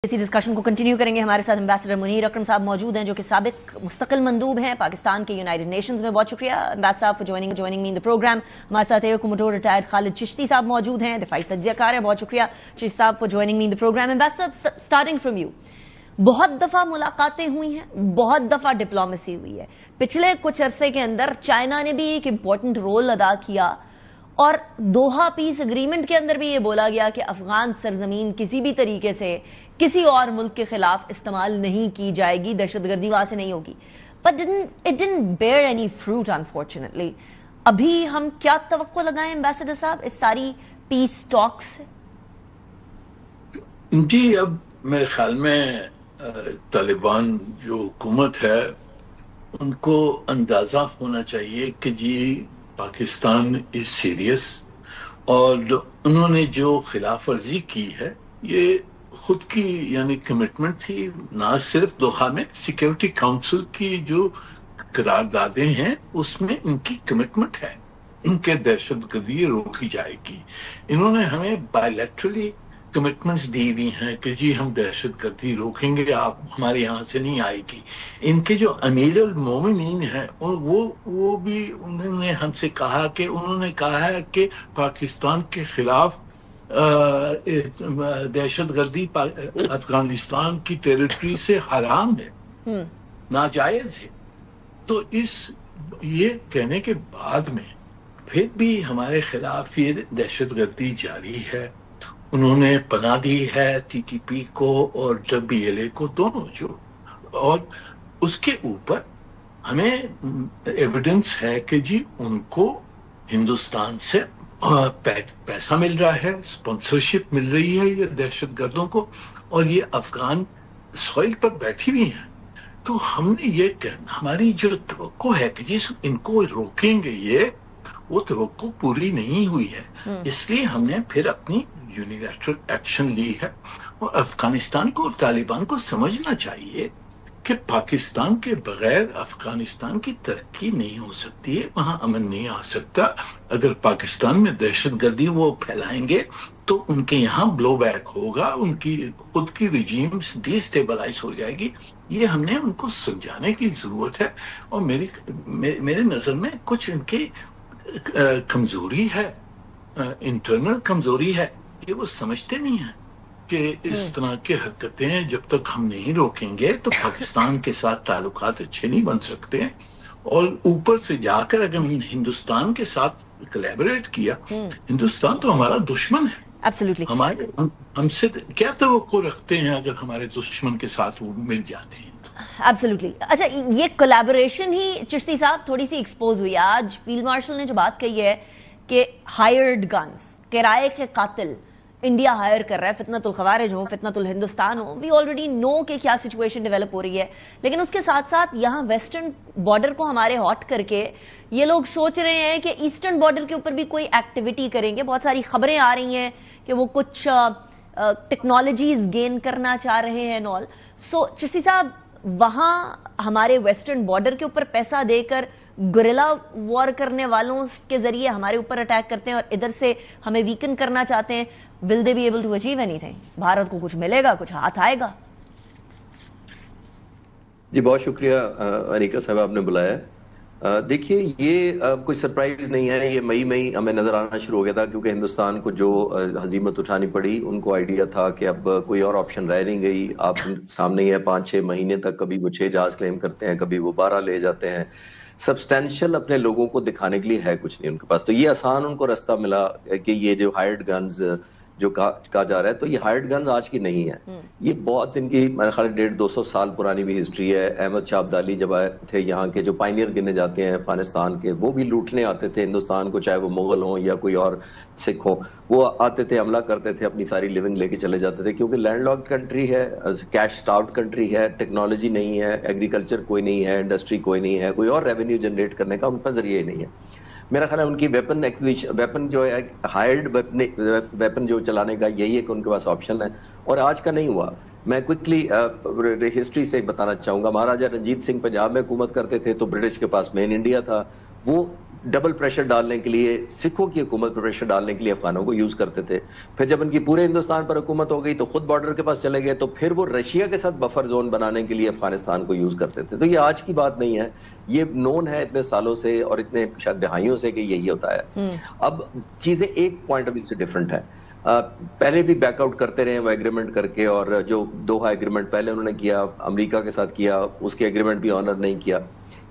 इसी डिस्कशन को कंटिन्यू करेंगे। हमारे साथ एम्बेसडर मुनीर अकरम साहब मौजूद हैं, जो कि साबिक मुस्तकिल मंदूब हैं पाकिस्तान के यूनाइटेड नेशंस में। बहुत शुक्रिया एम्बेसडर साहब for joining me in the program. हमारे साथ air commodore retired Khalid Chishti साहब मौजूद हैं, दिफाई तज्जियाकार हैं। बहुत शुक्रिया चिश्ती साहब for joining me in the program. Ambassador साहब, स्टार्टिंग फ्रॉम यू, बहुत दफा मुलाकातें हुई हैं, बहुत दफा डिप्लोमेसी हुई है। पिछले कुछ अरसे के अंदर चाइना ने भी एक इंपॉर्टेंट रोल अदा किया और दोहा पीस एग्रीमेंट के अंदर भी ये बोला गया कि अफगान सरजमीन किसी भी तरीके से किसी और मुल्क के खिलाफ इस्तेमाल नहीं की जाएगी, दहशतगर्दी वहां से नहीं होगी। But it didn't bear any fruit unfortunately. अभी हम क्या तवक्को लगाएं एम्बेसडर साहब इस सारी पीस टॉक्स से? जी, अब मेरे ख्याल में तालिबान जो हुकूमत है उनको अंदाजा होना चाहिए कि जी पाकिस्तान इज सीरियस, और उन्होंने जो खिलाफ वर्जी की है ये खुद की यानी कमिटमेंट थी। ना सिर्फ दोहा में सिक्योरिटी काउंसिल की जो करारदादें हैं उसमें इनकी कमिटमेंट है, इनके दहशतगर्दी रोकी जाएगी। इन्होंने हमें बायलैटरली कमिटमेंट्स दी हुई हैं कि जी हम दहशतगर्दी रोकेंगे, आप हमारे यहाँ से नहीं आएगी। इनके जो अमीर अल मोमिनीन हैं वो भी उन्होंने हमसे कहा कि उन्होंने कहा है कि पाकिस्तान के खिलाफ दहशतगर्दी अफगानिस्तान की टेरिटरी से हराम है, नाजायज है। तो ये कहने के बाद में फिर भी हमारे खिलाफ ये दहशतगर्दी जारी है। उन्होंने पनाह दी है TTP को और WLA को, दोनों जो, और उसके ऊपर हमें एविडेंस है कि जी उनको हिंदुस्तान से पैसा मिल रहा है, स्पॉन्सरशिप मिल रही है ये दहशतगर्दों को, और ये अफगान सॉइल पर बैठी हुई हैं। तो हमने ये कहना, हमारी जो तवक्को है कि जी इनको रोकेंगे, ये वो तवक्को पूरी नहीं हुई है। इसलिए हमने फिर अपनी यूनिलैटरल एक्शन ली है। और अफगानिस्तान को और तालिबान को समझना चाहिए कि पाकिस्तान के बगैर अफगानिस्तान की तरक्की नहीं हो सकती है, वहां अमन नहीं आ सकता। अगर पाकिस्तान में दहशतगर्दी वो फैलाएंगे तो उनके यहाँ ब्लो बैक होगा, उनकी खुद की रिजीम्स डिस्टेबलाइज हो जाएगी। ये हमने उनको समझाने की जरूरत है। और मेरे नजर में कुछ इनकी कमजोरी है, इंटरनल कमजोरी है, ये वो समझते नहीं है कि इस तरह की हरकतें जब तक हम नहीं रोकेंगे तो पाकिस्तान के साथ ताल्लुकात अच्छे नहीं बन सकते हैं। और ऊपर से जाकर अगर हम हिंदुस्तान के साथ कोलैबोरेट किया, हिंदुस्तान तो हमारा दुश्मन है। Absolutely. हमसे क्या तवक्को रखते हैं अगर हमारे दुश्मन के साथ वो मिल जाते हैं? एब्सोल्युटली। अच्छा, ये कोलैबोरेशन ही चिश्ती साहब थोड़ी सी एक्सपोज हुई। आज फील्ड मार्शल ने जो बात कही है कि हायर्ड गन्स, किराए के कातिल इंडिया हायर कर रहा है, फितनतुल खवारिज हो, फितनतुल हिंदुस्तान हो, वी ऑलरेडी नो कि क्या सिचुएशन डेवलप हो रही है। लेकिन उसके साथ साथ यहाँ वेस्टर्न बॉर्डर को हमारे हॉट करके ये लोग सोच रहे हैं कि ईस्टर्न बॉर्डर के ऊपर भी कोई एक्टिविटी करेंगे। बहुत सारी खबरें आ रही हैं कि वो कुछ टेक्नोलॉजीज गेन करना चाह रहे हैं ऑल। सो चिश्ती साहब, वहां हमारे वेस्टर्न बॉर्डर के ऊपर पैसा देकर गुरिल्ला वॉर करने वालों के जरिए हमारे ऊपर अटैक करते हैं और इधर से हमें वीकन करना चाहते हैं। Will they be able to achieve anything? Bharat को कुछ मिलेगा, कुछ हाथ आएगा? जी, बहुत शुक्रिया अनिका साहब, आपने बुलाया। देखिए, ये कोई सरप्राइज नहीं है। ये मई में हमें नजर आना शुरू हो गया था, क्योंकि हिंदुस्तान को जो हजीमत उठानी पड़ी, उनको आइडिया था कि अब कोई और ऑप्शन रह नहीं गई। आप सामने ही है, 5-6 महीने तक कभी वो 6 जहाज क्लेम करते हैं, कभी वो 12 ले जाते हैं। सब्सटेंशियल अपने लोगों को दिखाने के लिए है कुछ नहीं उनके पास। तो ये आसान उनको रास्ता मिला कि ये जो हायर्ड गन्स जो कहा जा रहा है, तो ये हायर्ड गन्स आज की नहीं है। ये बहुत इनकी मेरे ख्याल 150-200 साल पुरानी भी हिस्ट्री है। अहमद शाह अब्दाली जब आए थे, यहाँ के जो पायनियर गिने जाते हैं अफगानिस्तान के, वो भी लूटने आते थे हिंदुस्तान को, चाहे वो मुगल हों या कोई और सिख हो। वो आते थे, हमला करते थे, अपनी सारी लिविंग लेके चले जाते थे, क्योंकि लैंडलॉक्ड कंट्री है, कैश स्टार्व्ड कंट्री है, टेक्नोलॉजी नहीं है, एग्रीकल्चर कोई नहीं है, इंडस्ट्री कोई नहीं है, कोई और रेवेन्यू जनरेट करने का उनका जरिए नहीं है। मेरा ख्याल है उनकी वेपन जो है, हायर्ड वेपन जो चलाने का, यही है कि उनके पास ऑप्शन है। और आज का नहीं हुआ। मैं क्विकली हिस्ट्री से बताना चाहूंगा। महाराजा रंजीत सिंह पंजाब में हुकूमत करते थे, तो ब्रिटिश के पास मेन इंडिया था। वो ڈبل پریشر ڈالنے کے لیے، سکھوں کی حکومت پر پریشر ڈالنے کے لیے افغانوں کو یوز کرتے تھے. پھر جب ان کی پورے ہندوستان پر حکومت ہو گئی تو خود بارڈر کے پاس چلے گئے، تو پھر وہ رشیا کے ساتھ بفر زون بنانے کے لیے افغانستان کو یوز کرتے تھے. تو یہ آج کی بات نہیں ہے، یہ نون ہے اتنے سالوں سے اور اتنے شاید دہائیوں سے کہ یہی ہوتا ہے. اب چیزیں ایک پوائنٹ آف ویو سے ڈفرنٹ ہے. پہلے بھی بیک آؤٹ کرتے رہے وہ ایگریمنٹ کر کے، اور جو دوحہ ایگریمنٹ پہلے انہوں نے کیا امریکہ کے ساتھ کیا، اس کے ایگریمنٹ بھی آنر نہیں کیا.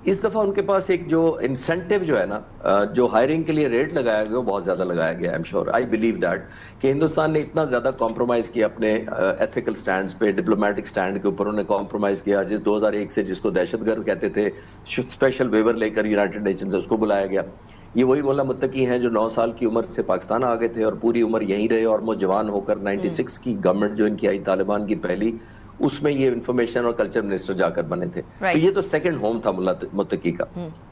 اس دفعہ ان کے پاس ایک جو انسینٹیو جو ہے نا، جو ہائرنگ کے لیے ریٹ لگایا گیا وہ بہت زیادہ لگایا گیا. I am sure, I believe that کہ ہندوستان نے اتنا زیادہ کمپرومائز کیا اپنے ایتھیکل سٹینڈز پہ، ڈپلومیٹک سٹینڈ کے اوپر انہوں نے کمپرومائز کیا. 2001 سے جس کو دہشت گرد کہتے تھے، اسپیشل ویور لے کر یونائٹڈ نیشن سے اس کو بلایا گیا. یہ وہی مولا متقی ہیں جو 9 سال کی عمر سے پاکستان آ گئے تھے اور پوری عمر یہیں رہے، اور وہ جوان ہو کر 96 کی گورنمنٹ جو ان کی آئی طالبان کی پہلی، اس میں یہ انفارمیشن اور کلچر منسٹر جا کر بنے تھے. تو یہ تو سیکنڈ ہوم تھا مولا متقی کا.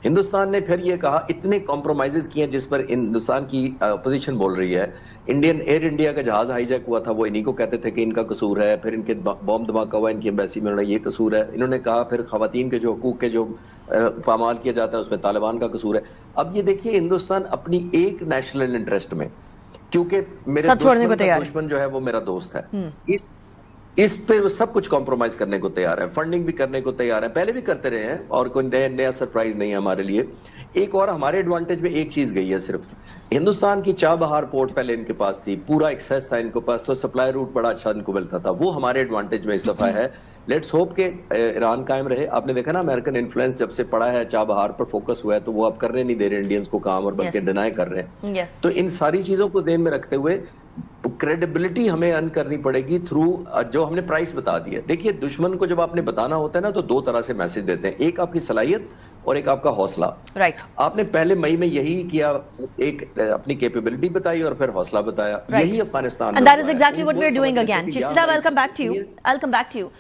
ہندوستان نے پھر یہ کہا، اتنے کمپرومائزز کیے جس پر ہندوستان کی اپوزیشن بول رہی ہے. ایئر انڈیا کا جہاز ہائی جیک ہوا تھا، وہ انہی کو کہتے تھے کہ ان کا قصور ہے. پھر ان کے بم دھماکہ ہوا ان کی ایمبیسی میں، یہ قصور ہے. انہوں نے کہا پھر خواتین کے جو حقوق کے جو پامال کیا جاتا ہے اس میں طالبان کا قصور ہے. اب یہ دیکھیے ہندوستان اپنی ایک نیشنل انٹرسٹ میں، کیونکہ میرے دشمن جو ہے وہ میرا دوست ہے، اس پہ وہ سب کچھ کمپرومائز کرنے کو تیار ہے، فنڈنگ بھی کرنے کو تیار ہے. پہلے بھی کرتے رہے ہیں اور کوئی نیا سرپرائز نہیں ہے ہمارے لیے. ایک اور ہمارے ایڈوانٹیج میں ایک چیز گئی ہے، صرف ہندوستان کی چاہ بہار پورٹ پہلے ان کے پاس تھی، پورا ایکسیس تھا ان کے پاس، تو سپلائی روٹ بڑا اچھا ان کو ملتا تھا. وہ ہمارے ایڈوانٹیج میں اس دفعہ ہے. لیٹس ہوپ کہ ایران قائم رہے. آپ نے دیکھا نا امریکن انفلوئنس جب سے پڑا ہے، چاہ بہار پر فوکس ہوا ہے، تو وہ اب کرنے نہیں دے رہے انڈینز کو کام، اور بلکہ ڈینائی کر رہے ہیں. تو ان ساری چیزوں کو ذہن میں رکھتے ہوئے کریڈیبلٹی ہمیں ارن کرنی پڑے گی تھرو جو ہم نے پرائس بتا دی ہے. دیکھیے دشمن کو جب آپ نے بتانا ہوتا ہے نا، تو 2 طرح سے میسج دیتے ہیں، ایک آپ کی صلاحیت اور ایک آپ کا حوصلہ. رائٹ، آپ نے پہلے مئی میں یہی کیا، ایک اپنی کیپیبلٹی بتائی اور پھر حوصلہ بتایا. یہی Afghanistan. And that is exactly what we are doing again. Chishti sahab, I'll come back to you.